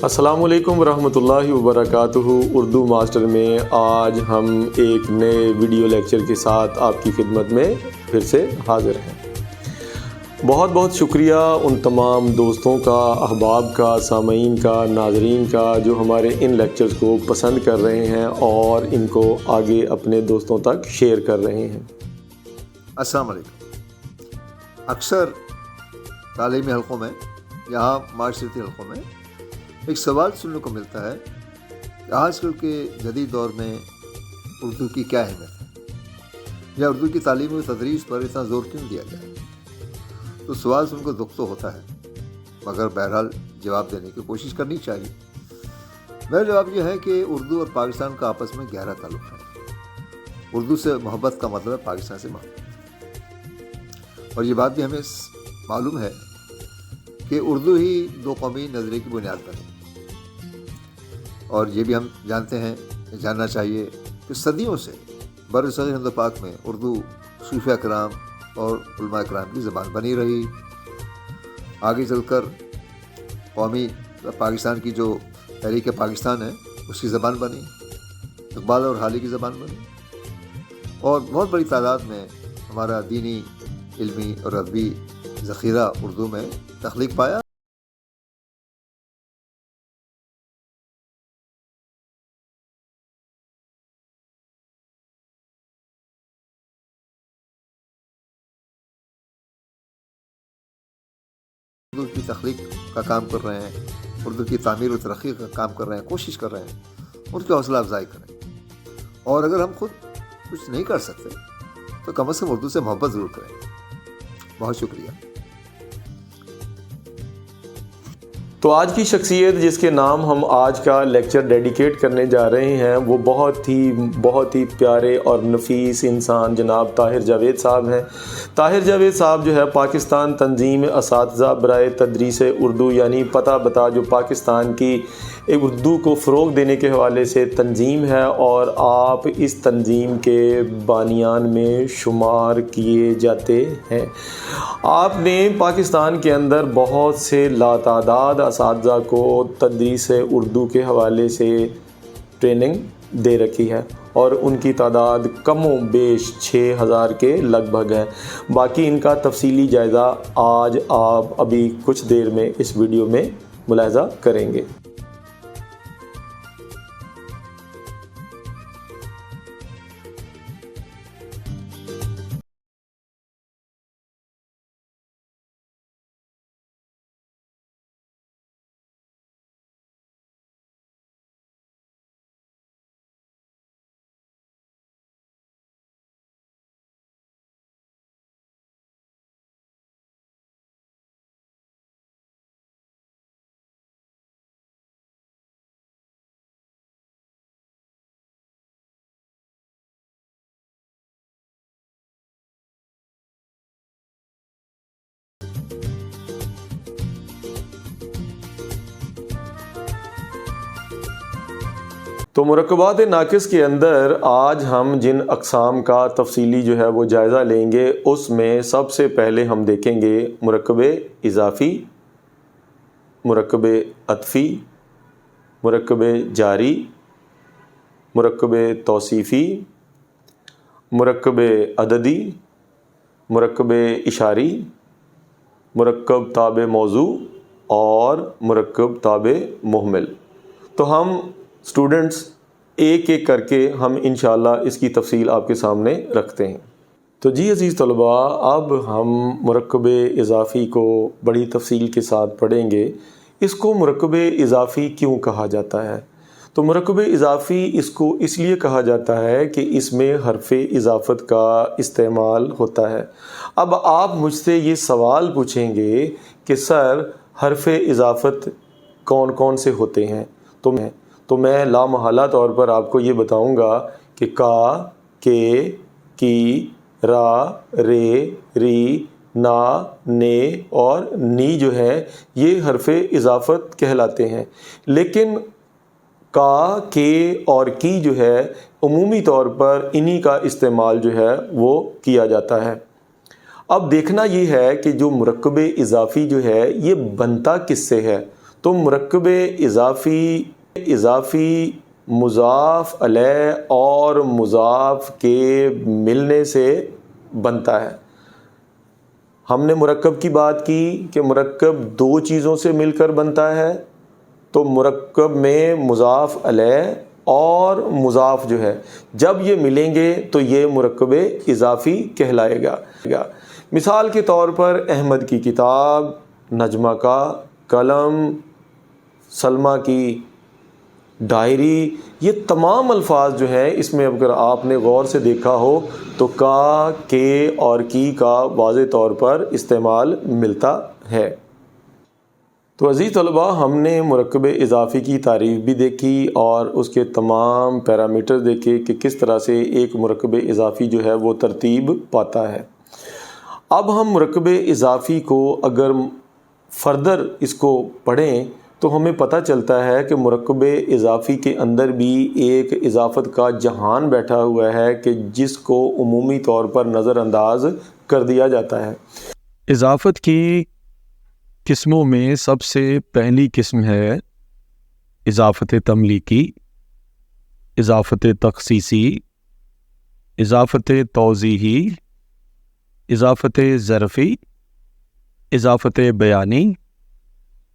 السلام علیکم ورحمۃ اللہ وبرکاتہ۔ اردو ماسٹر میں آج ہم ایک نئے ویڈیو لیکچر کے ساتھ آپ کی خدمت میں پھر سے حاضر ہیں۔ بہت بہت شکریہ ان تمام دوستوں کا، احباب کا، سامعین کا، ناظرین کا جو ہمارے ان لیکچرز کو پسند کر رہے ہیں اور ان کو آگے اپنے دوستوں تک شیئر کر رہے ہیں۔ السلام علیکم۔ اکثر تعلیمی حلقوں میں، یہاں معاشرتی حلقوں میں ایک سوال سننے کو ملتا ہے کہ آج کل کے جدید دور میں اردو کی کیا اہمیت ہے، یا اردو کی تعلیم و تدریس پر اتنا زور کیوں دیا جائے۔ تو سوال سن کو دکھ تو ہوتا ہے، مگر بہرحال جواب دینے کی کوشش کرنی چاہیے۔ میرا جواب یہ ہے کہ اردو اور پاکستان کا آپس میں گہرا تعلق ہے۔ اردو سے محبت کا مطلب ہے پاکستان سے محبت، اور یہ بات بھی ہمیں معلوم ہے کہ اردو ہی دو قومی نظریے کی بنیاد بنے، اور یہ بھی ہم جانتے ہیں، جاننا چاہیے کہ صدیوں سے برصغیر ہند و پاک میں اردو صوفیہ کرام اور علماء کرام کی زبان بنی رہی۔ آگے چل کر قومی پاکستان کی جو تحریک پاکستان ہے اس کی زبان بنی، اقبال اور حالی کی زبان بنی، اور بہت بڑی تعداد میں ہمارا دینی، علمی اور ادبی ذخیرہ اردو میں تخلیق پایا۔ اردو کی تخلیق کا کام کر رہے ہیں، اردو کی تعمیر و ترقی کا کام کر رہے ہیں، کوشش کر رہے ہیں، ان کی حوصلہ افزائی کریں۔ اور اگر ہم خود کچھ نہیں کر سکتے تو کم از کم اردو سے محبت ضرور کریں۔ بہت شکریہ۔ تو آج کی شخصیت جس کے نام ہم آج کا لیکچر ڈیڈیکیٹ کرنے جا رہے ہیں وہ بہت ہی پیارے اور نفیس انسان جناب طاہر جاوید صاحب ہیں۔ طاہر جاوید صاحب جو ہے پاکستان تنظیم اساتذہ برائے تدریس اردو، یعنی پتہ بتا، جو پاکستان کی اردو کو فروغ دینے کے حوالے سے تنظیم ہے، اور آپ اس تنظیم کے بانیان میں شمار کیے جاتے ہیں۔ آپ نے پاکستان کے اندر بہت سے لاتعداد اساتذہ کو تدریس اردو کے حوالے سے ٹریننگ دے رکھی ہے، اور ان کی تعداد کم و بیش 6000 کے لگ بھگ ہے۔ باقی ان کا تفصیلی جائزہ آج آپ ابھی کچھ دیر میں اس ویڈیو میں ملاحظہ کریں گے۔ تو مرکبات ناقص کے اندر آج ہم جن اقسام کا تفصیلی جو ہے وہ جائزہ لیں گے، اس میں سب سے پہلے ہم دیکھیں گے مرکب اضافی، مرکب عطفی، مرکب جاری، مرکب توصیفی، مرکب عددی، مرکب اشاری، مرکب تابع موضوع اور مرکب تابع مہمل۔ تو ہم اسٹوڈنٹس ایک ایک کر کے ہم انشاءاللہ اس کی تفصیل آپ کے سامنے رکھتے ہیں۔ تو جی عزیز طلباء، اب ہم مرکب اضافی کو بڑی تفصیل کے ساتھ پڑھیں گے۔ اس کو مرکب اضافی کیوں کہا جاتا ہے؟ تو مرکب اضافی اس کو اس لیے کہا جاتا ہے کہ اس میں حرف اضافت کا استعمال ہوتا ہے۔ اب آپ مجھ سے یہ سوال پوچھیں گے کہ سر حرف اضافت کون کون سے ہوتے ہیں؟ تو میں لامحالہ طور پر آپ کو یہ بتاؤں گا کہ کا، کے، کی، را، رے، ری، نا، نے اور نی جو ہے یہ حرف اضافت کہلاتے ہیں۔ لیکن کا، کے اور کی جو ہے عمومی طور پر انہی کا استعمال جو ہے وہ کیا جاتا ہے۔ اب دیکھنا یہ ہے کہ جو مرکب اضافی جو ہے یہ بنتا کس سے ہے؟ تو مرکب اضافی مضاف علیہ اور مضاف کے ملنے سے بنتا ہے۔ ہم نے مرکب کی بات کی کہ مرکب دو چیزوں سے مل کر بنتا ہے، تو مرکب میں مضاف علیہ اور مضاف جو ہے جب یہ ملیں گے تو یہ مرکب اضافی کہلائے گا۔ مثال کے طور پر احمد کی کتاب، نجمہ کا قلم، سلمہ کی ڈائری، یہ تمام الفاظ جو ہیں اس میں اگر آپ نے غور سے دیکھا ہو تو کا، کے اور کی کا واضح طور پر استعمال ملتا ہے۔ تو عزیز طلباء، ہم نے مرکب اضافی کی تعریف بھی دیکھی اور اس کے تمام پیرامیٹر دیکھے کہ کس طرح سے ایک مرکب اضافی جو ہے وہ ترتیب پاتا ہے۔ اب ہم مرکب اضافی کو اگر فردر اس کو پڑھیں تو ہمیں پتہ چلتا ہے کہ مرکب اضافی کے اندر بھی ایک اضافت کا جہان بیٹھا ہوا ہے کہ جس کو عمومی طور پر نظر انداز کر دیا جاتا ہے۔ اضافت کی قسموں میں سب سے پہلی قسم ہے اضافت تملیکی، اضافت تخصیصی، اضافت توضیحی، اضافت ظرفی، اضافت بیانی،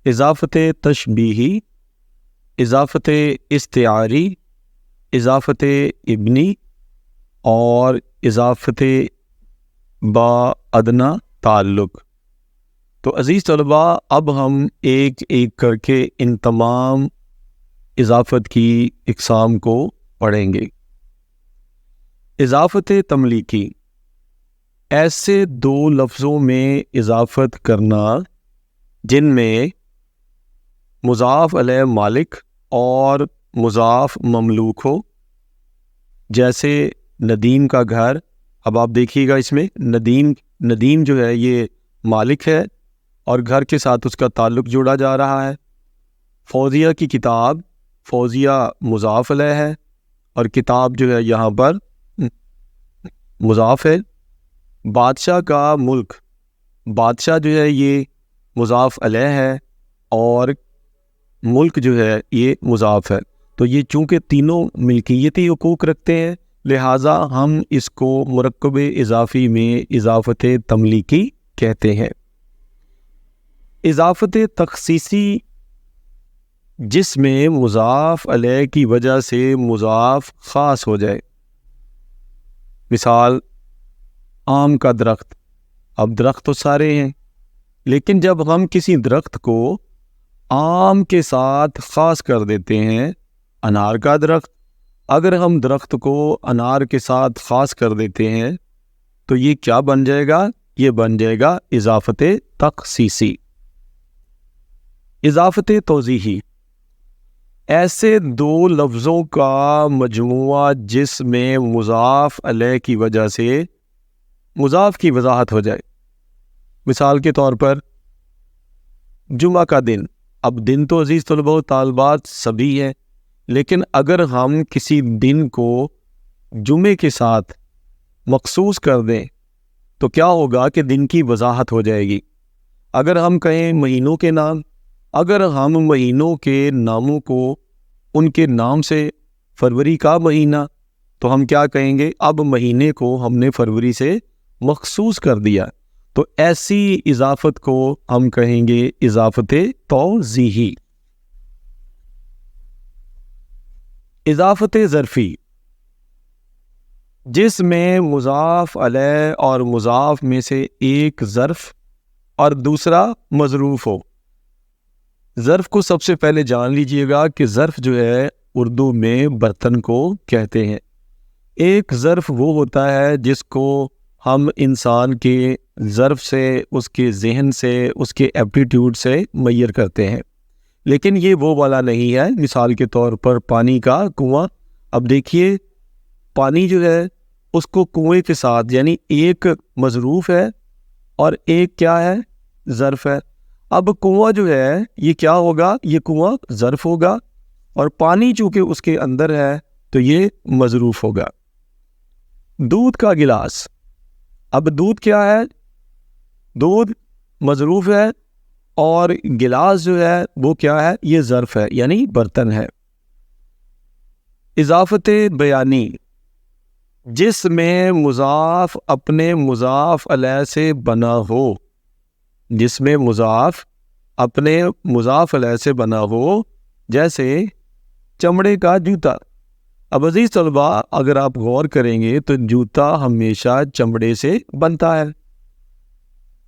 اضافت تشبیہی، اضافت استعاری، اضافت ابنی اور اضافت با ادنا تعلق۔ تو عزیز طلباء، اب ہم ایک ایک کر کے ان تمام اضافت کی اقسام کو پڑھیں گے۔ اضافت تملیکی، ایسے دو لفظوں میں اضافت کرنا جن میں مضاف علیہ مالک اور مضاف مملوک ہو، جیسے ندیم کا گھر۔ اب آپ دیکھیے گا اس میں ندیم جو ہے یہ مالک ہے اور گھر کے ساتھ اس کا تعلق جوڑا جا رہا ہے۔ فوزیہ کی کتاب، فوزیہ مضاف علیہ ہے اور کتاب جو ہے یہاں پر مضاف ہے۔ بادشاہ کا ملک، بادشاہ جو ہے یہ مضاف علیہ ہے اور ملک جو ہے یہ مضاف ہے۔ تو یہ چونکہ تینوں ملکیتی حقوق رکھتے ہیں لہٰذا ہم اس کو مرکب اضافی میں اضافت تملیکی کہتے ہیں۔ اضافت تخصیصی، جس میں مضاف علیہ کی وجہ سے مضاف خاص ہو جائے۔ مثال آم کا درخت، اب درخت تو سارے ہیں لیکن جب ہم کسی درخت کو آم کے ساتھ خاص کر دیتے ہیں، انار کا درخت، اگر ہم درخت کو انار کے ساتھ خاص کر دیتے ہیں تو یہ کیا بن جائے گا؟ یہ بن جائے گا اضافت تخصیصی۔ اضافت توضیحی، ایسے دو لفظوں کا مجموعہ جس میں مضاف علیہ کی وجہ سے مضاف کی وضاحت ہو جائے۔ مثال کے طور پر جمعہ کا دن، اب دن تو عزیز طلباء و طالبات سبھی ہیں لیکن اگر ہم کسی دن کو جمعے کے ساتھ مخصوص کر دیں تو کیا ہوگا کہ دن کی وضاحت ہو جائے گی۔ اگر ہم کہیں مہینوں کے نام، اگر ہم مہینوں کے ناموں کو ان کے نام سے، فروری کا مہینہ، تو ہم کیا کہیں گے؟ اب مہینے کو ہم نے فروری سے مخصوص کر دیا، تو ایسی اضافت کو ہم کہیں گے اضافت توضیحی۔ اضافت ظرفی، جس میں مضاف علیہ اور مضاف میں سے ایک ظرف اور دوسرا مظروف ہو۔ ظرف کو سب سے پہلے جان لیجئے گا کہ ظرف جو ہے اردو میں برتن کو کہتے ہیں۔ ایک ظرف وہ ہوتا ہے جس کو ہم انسان کے ظرف سے، اس کے ذہن سے، اس کے ایپٹیٹیوڈ سے میئر کرتے ہیں، لیکن یہ وہ والا نہیں ہے۔ مثال کے طور پر پانی کا کنواں، اب دیکھیے پانی جو ہے اس کو کنویں کے ساتھ، یعنی ایک مظروف ہے اور ایک کیا ہے؟ ظرف ہے۔ اب کنواں جو ہے یہ کیا ہوگا؟ یہ کنواں ظرف ہوگا اور پانی چونکہ اس کے اندر ہے تو یہ مظروف ہوگا۔ دودھ کا گلاس، اب دودھ کیا ہے؟ دودھ مظروف ہے اور گلاس جو ہے وہ کیا ہے؟ یہ ظرف ہے یعنی برتن ہے۔ اضافت بیانی، جس میں مضاف اپنے مضاف علیہ سے بنا ہو، جس میں مضاف اپنے مضاف علیہ سے بنا ہو، جیسے چمڑے کا جوتا۔ اب عزیز طلباء اگر آپ غور کریں گے تو جوتا ہمیشہ چمڑے سے بنتا ہے۔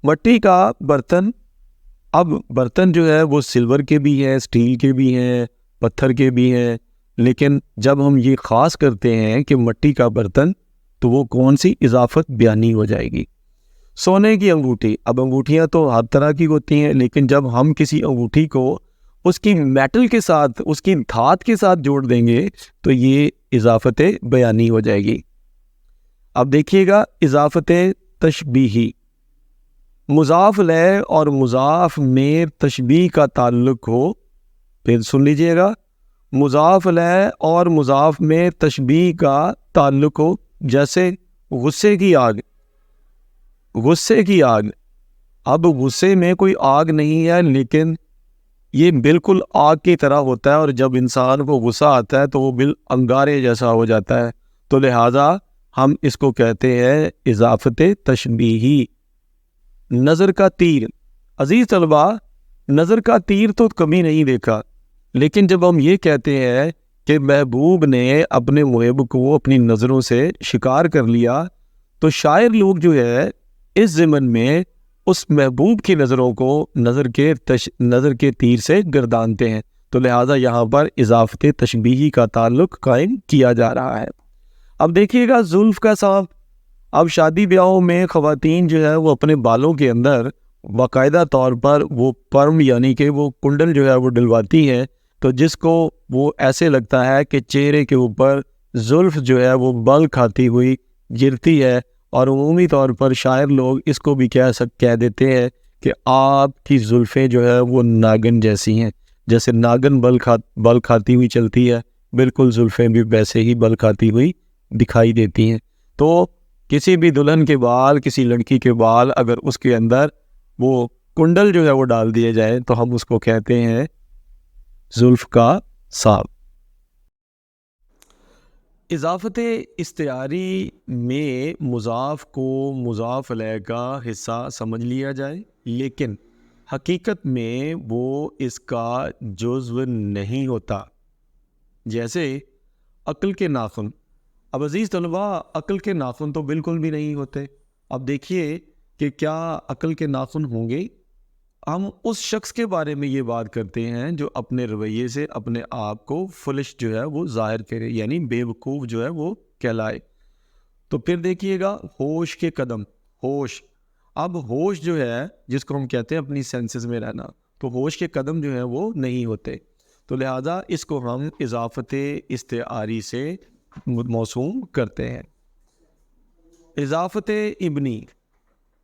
مٹی کا برتن، اب برتن جو ہے وہ سلور کے بھی ہیں، اسٹیل کے بھی ہیں، پتھر کے بھی ہیں، لیکن جب ہم یہ خاص کرتے ہیں کہ مٹی کا برتن تو وہ کون سی اضافت بیانی ہو جائے گی؟ سونے کی انگوٹھی، اب انگوٹھیاں تو ہر طرح کی ہوتی ہیں، لیکن جب ہم کسی انگوٹھی کو اس کی میٹل کے ساتھ، اس کی دھات کے ساتھ جوڑ دیں گے تو یہ اضافت بیانی ہو جائے گی۔ اب دیکھیے گا اضافت تشبیہی، مضاف الیہ اور مضاف میں تشبیہ کا تعلق ہو، پھر سن لیجئے گا، مضاف الیہ اور مضاف میں تشبیہ کا تعلق ہو، جیسے غصے کی آگ، غصے کی آگ۔ اب غصے میں کوئی آگ نہیں ہے، لیکن یہ بالکل آگ کی طرح ہوتا ہے، اور جب انسان کو غصہ آتا ہے تو وہ انگارے جیسا ہو جاتا ہے، تو لہٰذا ہم اس کو کہتے ہیں اضافت تشبیہی۔ نظر کا تیر، عزیز طلباء نظر کا تیر تو کبھی نہیں دیکھا، لیکن جب ہم یہ کہتے ہیں کہ محبوب نے اپنے محب کو اپنی نظروں سے شکار کر لیا، تو شاعر لوگ جو ہے اس ضمن میں اس محبوب کی نظروں کو نظر کے تیر سے گردانتے ہیں، تو لہٰذا یہاں پر اضافت تشبیہی کا تعلق قائم کیا جا رہا ہے۔ اب دیکھیے گا زلف کا سانپ، اب شادی بیاہوں میں خواتین جو ہے وہ اپنے بالوں کے اندر باقاعدہ طور پر وہ پرم یعنی کہ وہ کنڈل جو ہے وہ ڈلواتی ہیں، تو جس کو وہ ایسے لگتا ہے کہ چہرے کے اوپر زلف جو ہے وہ بل کھاتی ہوئی گرتی ہے، اور عمومی طور پر شاعر لوگ اس کو بھی کہہ دیتے ہیں کہ آپ کی زلفیں جو ہے وہ ناگن جیسی ہیں، جیسے ناگن بل کھاتی ہوئی چلتی ہے، بالکل زلفیں بھی ویسے ہی بل کھاتی ہوئی دکھائی دیتی ہیں۔ تو کسی بھی دلہن کے بال، کسی لڑکی کے بال، اگر اس کے اندر وہ کنڈل جو ہے وہ ڈال دیے جائے تو ہم اس کو کہتے ہیں زلف کا سانپ۔ اضافت استعاری میں مضاف کو مضاف الیہ کا حصہ سمجھ لیا جائے، لیکن حقیقت میں وہ اس کا جزو نہیں ہوتا، جیسے عقل کے ناخن۔ اب عزیز طلباء عقل کے ناخن تو بالکل بھی نہیں ہوتے۔ اب دیکھیے کہ کیا عقل کے ناخن ہوں گے؟ ہم اس شخص کے بارے میں یہ بات کرتے ہیں جو اپنے رویے سے اپنے آپ کو فلش جو ہے وہ ظاہر کرے، یعنی بے وقوف جو ہے وہ کہلائے۔ تو پھر دیکھیے گا ہوش کے قدم، ہوش، اب ہوش جو ہے جس کو ہم کہتے ہیں اپنی سینسز میں رہنا، تو ہوش کے قدم جو ہیں وہ نہیں ہوتے، تو لہذا اس کو ہم اضافت استعاری سے موسوم کرتے ہیں۔ اضافت ابنی،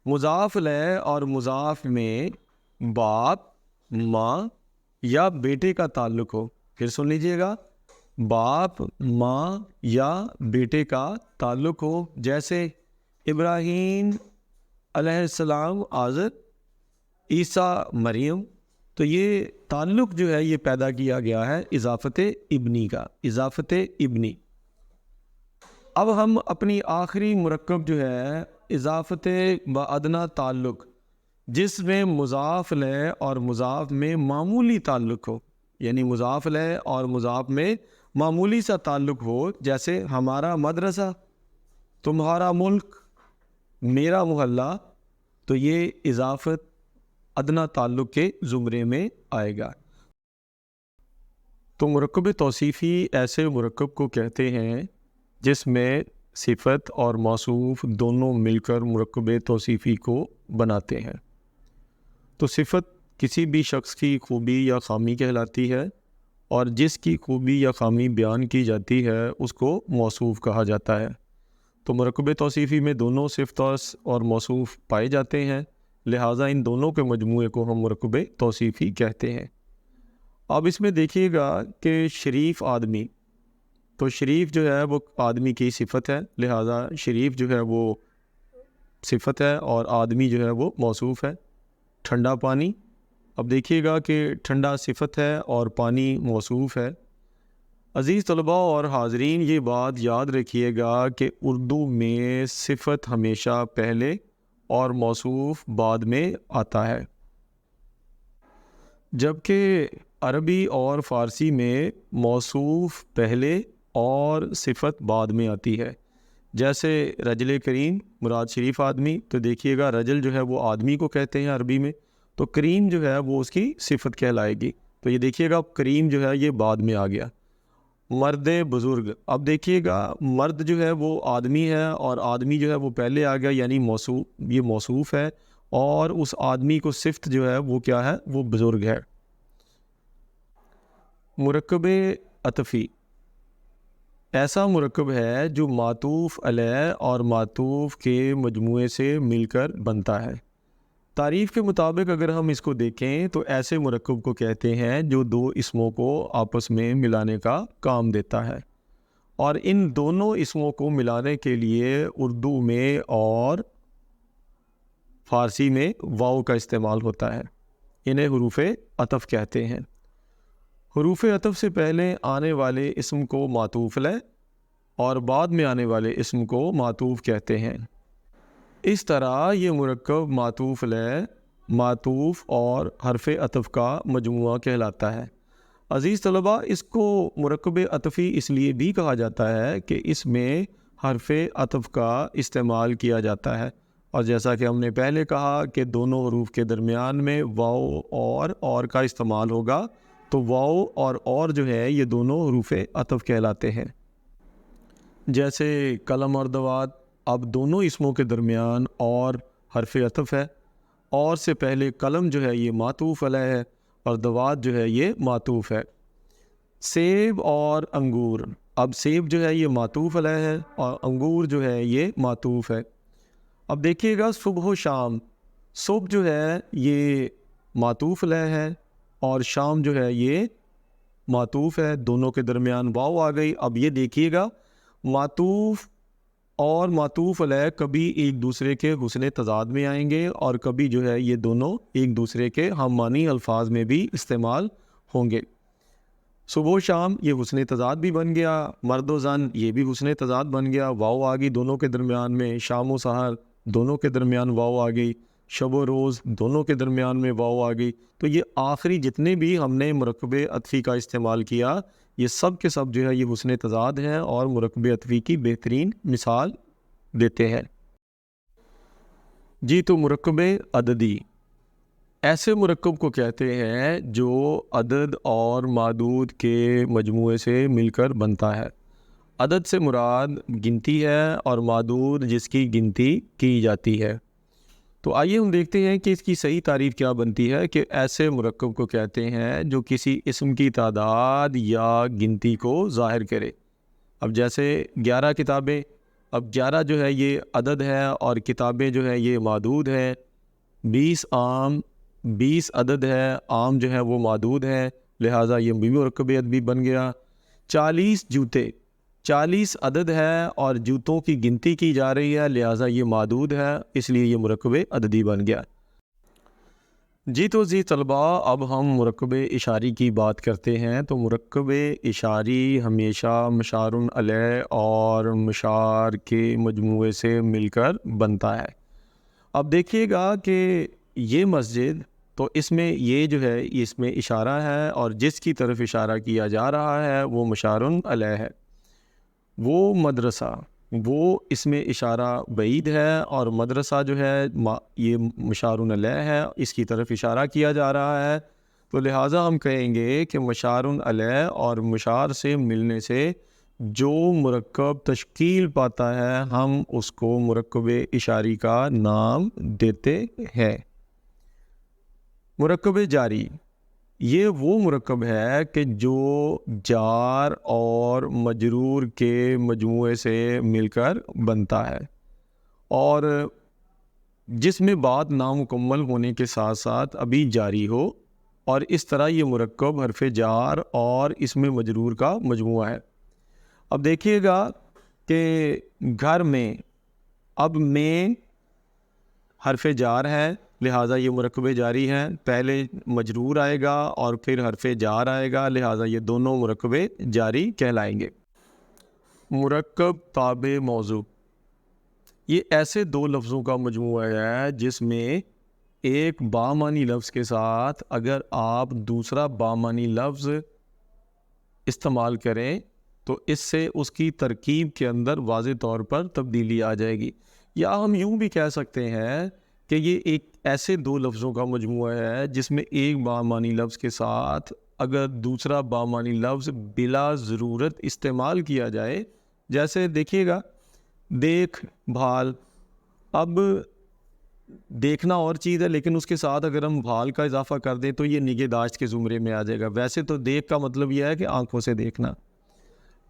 مضاف الیہ اور مضاف میں باپ، ماں یا بیٹے کا تعلق ہو، پھر سن لیجئے گا، باپ، ماں یا بیٹے کا تعلق ہو، جیسے ابراہیم علیہ السلام آزر، عیسیٰ مریم، تو یہ تعلق جو ہے یہ پیدا کیا گیا ہے اضافت ابنی کا، اضافت ابنی۔ اب ہم اپنی آخری مرکب جو ہے اضافت بادنا تعلق، جس میں مضاف الیہ اور مضاف میں معمولی تعلق ہو، یعنی مضاف الیہ اور مضاف میں معمولی سا تعلق ہو، جیسے ہمارا مدرسہ، تمہارا ملک، میرا محلہ، تو یہ اضافت ادنا تعلق کے زمرے میں آئے گا۔ تو مرکب توصیفی ایسے مرکب کو کہتے ہیں جس میں صفت اور موصوف دونوں مل کر مرکب توصیفی کو بناتے ہیں۔ تو صفت کسی بھی شخص کی خوبی یا خامی کہلاتی ہے، اور جس کی خوبی یا خامی بیان کی جاتی ہے اس کو موصوف کہا جاتا ہے۔ تو مرکب توصیفی میں دونوں صفت اور موصوف پائے جاتے ہیں، لہٰذا ان دونوں کے مجموعے کو ہم مرکب توصیفی کہتے ہیں۔ اب اس میں دیکھیے گا کہ شریف آدمی، تو شریف جو ہے وہ آدمی کی صفت ہے، لہٰذا شریف جو ہے وہ صفت ہے اور آدمی جو ہے وہ موصوف ہے۔ ٹھنڈا پانی، اب دیکھیے گا کہ ٹھنڈا صفت ہے اور پانی موصوف ہے۔ عزیز طلباء اور حاضرین، یہ بات یاد رکھیے گا کہ اردو میں صفت ہمیشہ پہلے اور موصوف بعد میں آتا ہے، جبکہ عربی اور فارسی میں موصوف پہلے اور صفت بعد میں آتی ہے۔ جیسے رجل کریم مراد شریف آدمی، تو دیکھیے گا رجل جو ہے وہ آدمی کو کہتے ہیں عربی میں، تو کریم جو ہے وہ اس کی صفت کہلائے گی۔ تو یہ دیکھیے گا کریم جو ہے یہ بعد میں آ گیا۔ مرد بزرگ، اب دیکھیے گا مرد جو ہے وہ آدمی ہے اور آدمی جو ہے وہ پہلے آ گیا، یعنی موصوف، یہ موصوف ہے اور اس آدمی کو صفت جو ہے وہ کیا ہے، وہ بزرگ ہے۔ مرکب عطفی ایسا مرکب ہے جو معطوف علیہ اور معطوف کے مجموعے سے مل کر بنتا ہے۔ تعریف کے مطابق اگر ہم اس کو دیکھیں تو ایسے مرکب کو کہتے ہیں جو دو اسموں کو آپس میں ملانے کا کام دیتا ہے، اور ان دونوں اسموں کو ملانے کے لیے اردو میں اور فارسی میں واو کا استعمال ہوتا ہے۔ انہیں حروف عطف کہتے ہیں۔ حروف عطف سے پہلے آنے والے اسم کو معطوف علیہ اور بعد میں آنے والے اسم کو معطوف کہتے ہیں۔ اس طرح یہ مرکب معطوف علیہ، معطوف اور حرف عطف کا مجموعہ کہلاتا ہے۔ عزیز طلباء، اس کو مرکب عطفی اس لیے بھی کہا جاتا ہے کہ اس میں حرف عطف کا استعمال کیا جاتا ہے، اور جیسا کہ ہم نے پہلے کہا کہ دونوں حروف کے درمیان میں واو اور کا استعمال ہوگا، تو واو اور جو ہے یہ دونوں حروف عطف کہلاتے ہیں۔ جیسے قلم اور دوات، اب دونوں اسموں کے درمیان اور حرف عطف ہے، اور سے پہلے قلم جو ہے یہ معطوف علیہ ہے اور دوات جو ہے یہ معطوف ہے۔ سیب اور انگور، اب سیب جو ہے یہ معطوف علیہ ہے اور انگور جو ہے یہ معطوف ہے۔ اب دیکھیے گا صبح و شام، صبح جو ہے یہ معطوف علیہ ہے اور شام جو ہے یہ معطوف ہے، دونوں کے درمیان واو آ گئی۔ اب یہ دیکھیے گا معطوف اور معطوف علیہ کبھی ایک دوسرے کے حسن تضاد میں آئیں گے اور کبھی جو ہے یہ دونوں ایک دوسرے کے ہم معنی الفاظ میں بھی استعمال ہوں گے۔ صبح و شام یہ حسن تضاد بھی بن گیا، مرد و زن یہ بھی حسن تضاد بن گیا، واو آ گئی دونوں کے درمیان میں، شام و سحر دونوں کے درمیان واو آ گئی، شب و روز دونوں کے درمیان میں واو آ گئی۔ تو یہ آخری جتنے بھی ہم نے مرکب عطفی کا استعمال کیا، یہ سب کے سب جو ہے یہ حسن تضاد ہیں اور مرکب عطفی کی بہترین مثال دیتے ہیں۔ جی، تو مرکب عددی ایسے مرکب کو کہتے ہیں جو عدد اور معدود کے مجموعے سے مل کر بنتا ہے۔ عدد سے مراد گنتی ہے اور معدود جس کی گنتی کی جاتی ہے۔ تو آئیے ہم دیکھتے ہیں کہ اس کی صحیح تعریف کیا بنتی ہے کہ ایسے مرکب کو کہتے ہیں جو کسی اسم کی تعداد یا گنتی کو ظاہر کرے۔ اب جیسے 11 کتابیں، اب 11 جو ہے یہ عدد ہے اور کتابیں جو ہے یہ معدود ہے۔ 20 آم، 20 عدد ہے، آم جو ہے وہ معدود ہے، لہٰذا یہ بھی مرکب عددی بن گیا۔ 40 جوتے، 40 عدد ہے اور جوتوں کی گنتی کی جا رہی ہے، لہٰذا یہ معدود ہے، اس لیے یہ مرکب عددی بن گیا۔ جی، تو طلباء، اب ہم مرکب اشاری کی بات کرتے ہیں۔ تو مرکب اشاری ہمیشہ مشار علیہ اور مشار کے مجموعے سے مل کر بنتا ہے۔ اب دیکھیے گا کہ یہ مسجد، تو اس میں یہ جو ہے اس میں اشارہ ہے اور جس کی طرف اشارہ کیا جا رہا ہے وہ مشار علیہ ہے۔ وہ مدرسہ، وہ اس میں اشارہ بعید ہے اور مدرسہ جو ہے یہ مشار علیہ ہے، اس کی طرف اشارہ کیا جا رہا ہے، تو لہٰذا ہم کہیں گے کہ مشار علیہ اور مشار سے ملنے سے جو مرکب تشکیل پاتا ہے ہم اس کو مرکب اشاری کا نام دیتے ہیں۔ مرکب جاری، یہ وہ مرکب ہے کہ جو جار اور مجرور کے مجموعے سے مل کر بنتا ہے اور جس میں بات نامکمل ہونے کے ساتھ ساتھ ابھی جاری ہو، اور اس طرح یہ مرکب حرف جار اور اس میں مجرور کا مجموعہ ہے۔ اب دیکھیے گا کہ گھر میں، اب میں حرف جار ہے لہٰذا یہ مرکب جاری ہیں، پہلے مجرور آئے گا اور پھر حرف جار آئے گا، لہٰذا یہ دونوں مرکب جاری کہلائیں گے۔ مرکب تابع موضوع، یہ ایسے دو لفظوں کا مجموعہ ہے جس میں ایک بامعنی لفظ کے ساتھ اگر آپ دوسرا بامعنی لفظ استعمال کریں تو اس سے اس کی ترکیب کے اندر واضح طور پر تبدیلی آ جائے گی، یا ہم یوں بھی کہہ سکتے ہیں کہ یہ ایک ایسے دو لفظوں کا مجموعہ ہے جس میں ایک بامعنی لفظ کے ساتھ اگر دوسرا بامعنی لفظ بلا ضرورت استعمال کیا جائے، جیسے دیکھیے گا دیکھ بھال، اب دیکھنا اور چیز ہے لیکن اس کے ساتھ اگر ہم بھال کا اضافہ کر دیں تو یہ نگہداشت کے زمرے میں آ جائے گا۔ ویسے تو دیکھ کا مطلب یہ ہے کہ آنکھوں سے دیکھنا۔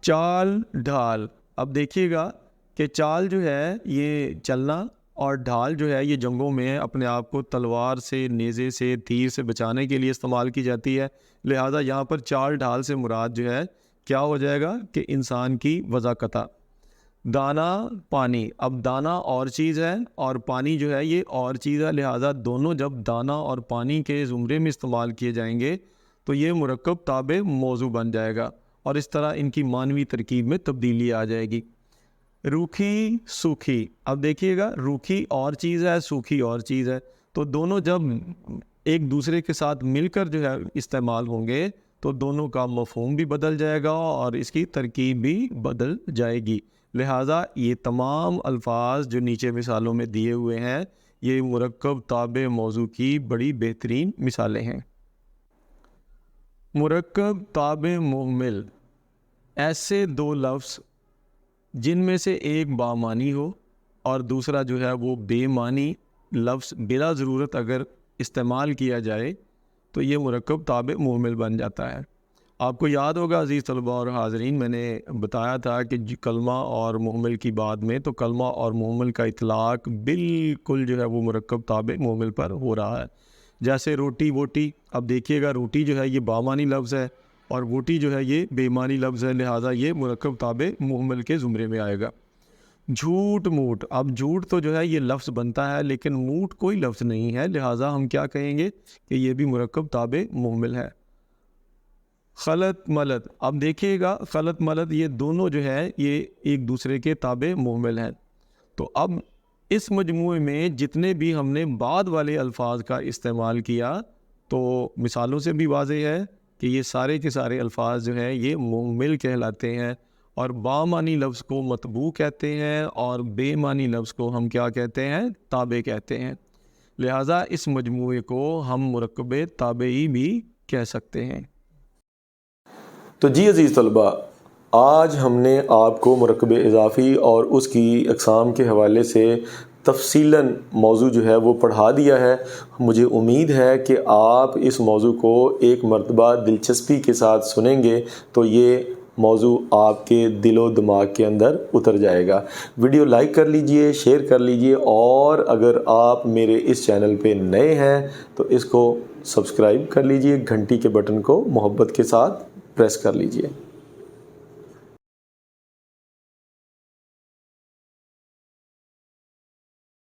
چال ڈھال، اب دیکھیے گا کہ چال جو ہے یہ چلنا اور ڈھال جو ہے یہ جنگوں میں اپنے آپ کو تلوار سے، نیزے سے، تیر سے بچانے کے لیے استعمال کی جاتی ہے، لہٰذا یہاں پر چال ڈھال سے مراد جو ہے کیا ہو جائے گا کہ انسان کی وضاقتہ۔ دانا پانی، اب دانا اور چیز ہے اور پانی جو ہے یہ اور چیز ہے، لہٰذا دونوں جب دانا اور پانی کے زمرے میں استعمال کیے جائیں گے تو یہ مرکب تابع موضوع بن جائے گا اور اس طرح ان کی معنوی ترکیب میں تبدیلی آ جائے گی۔ روکھی سوکھی، اب دیکھیے گا روکھی اور چیز ہے، سوکھی اور چیز ہے، تو دونوں جب ایک دوسرے کے ساتھ مل کر جو ہے استعمال ہوں گے تو دونوں کا مفہوم بھی بدل جائے گا اور اس کی ترکیب بھی بدل جائے گی، لہٰذا یہ تمام الفاظ جو نیچے مثالوں میں دیے ہوئے ہیں یہ مرکب تابع موضوع کی بڑی بہترین مثالیں ہیں۔ مرکب تابع مہمل، ایسے دو لفظ جن میں سے ایک بامعنی ہو اور دوسرا جو ہے وہ بے معنی لفظ بلا ضرورت اگر استعمال کیا جائے تو یہ مرکب تابع مہمل بن جاتا ہے۔ آپ کو یاد ہوگا عزیز طلباء اور حاضرین، میں نے بتایا تھا کہ کلمہ اور مہمل کی بات میں تو کلمہ اور مہمل کا اطلاق بالکل جو ہے وہ مرکب تابع مہمل پر ہو رہا ہے، جیسے روٹی ووٹی، اب دیکھیے گا روٹی جو ہے یہ بامعنی لفظ ہے اور ووٹی جو ہے یہ بے معنی لفظ ہے، لہٰذا یہ مرکب تابع مہمل کے زمرے میں آئے گا۔ جھوٹ موٹ، اب جھوٹ تو جو ہے یہ لفظ بنتا ہے لیکن موٹ کوئی لفظ نہیں ہے، لہٰذا ہم کیا کہیں گے کہ یہ بھی مرکب تابع مہمل ہے۔ خلط ملط، اب دیکھیے گا خلط ملط یہ دونوں جو ہے یہ ایک دوسرے کے تابع مہمل ہیں، تو اب اس مجموعے میں جتنے بھی ہم نے بعد والے الفاظ کا استعمال کیا تو مثالوں سے بھی واضح ہے کہ یہ سارے کے سارے الفاظ جو ہیں یہ مہمل کہلاتے ہیں اور بامعنی لفظ کو مطبوع کہتے ہیں اور بے معنی لفظ کو ہم کیا کہتے ہیں؟ تابع کہتے ہیں، لہٰذا اس مجموعے کو ہم مرکب تابعی بھی کہہ سکتے ہیں۔ تو جی عزیز طلباء، آج ہم نے آپ کو مرکب اضافی اور اس کی اقسام کے حوالے سے تفصیلاً موضوع جو ہے وہ پڑھا دیا ہے۔ مجھے امید ہے کہ آپ اس موضوع کو ایک مرتبہ دلچسپی کے ساتھ سنیں گے تو یہ موضوع آپ کے دل و دماغ کے اندر اتر جائے گا۔ ویڈیو لائک کر لیجئے، شیئر کر لیجئے اور اگر آپ میرے اس چینل پہ نئے ہیں تو اس کو سبسکرائب کر لیجئے، گھنٹی کے بٹن کو محبت کے ساتھ پریس کر لیجئے۔